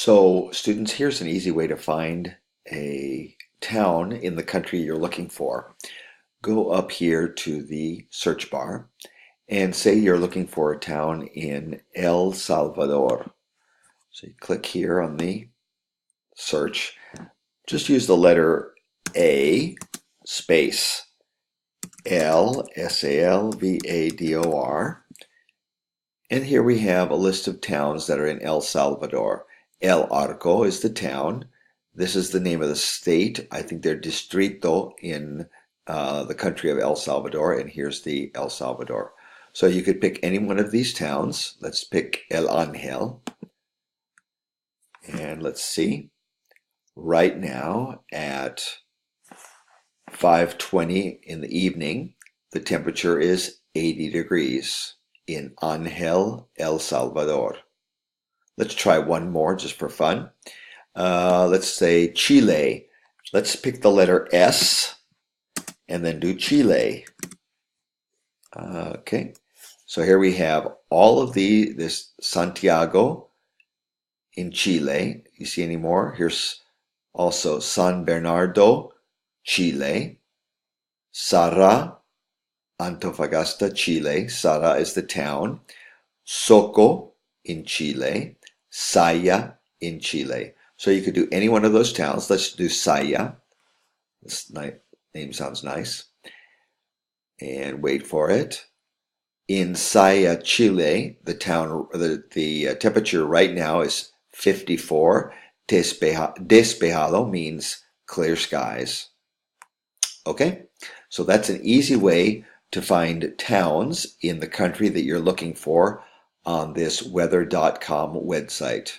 So, students, here's an easy way to find a town in the country you're looking for. Go up here to the search bar and say you're looking for a town in El Salvador. So you click here on the search. Just use the letter A space Salvador. And here we have a list of towns that are in El Salvador. El Arco is the town. This is the name of the state. I think they're distrito in the country of El Salvador, and here's the El Salvador. So you could pick any one of these towns. Let's pick El Angel. And let's see. Right now at 5:20 in the evening, the temperature is 80 degrees in Angel, El Salvador. Let's try one more just for fun. Let's say Chile. Let's pick the letter S and then do Chile. Okay, so here we have all of this Santiago in Chile. You see any more? Here's also San Bernardo, Chile. Sara, Antofagasta, Chile. Sara is the town. Soco in Chile. Saya in Chile. So you could do any one of those towns. Let's do Saya. This name sounds nice. And wait for it. In Saya, Chile, the temperature right now is 54. Despejado means clear skies. Okay, so that's an easy way to find towns in the country that you're looking for on this weather.com website.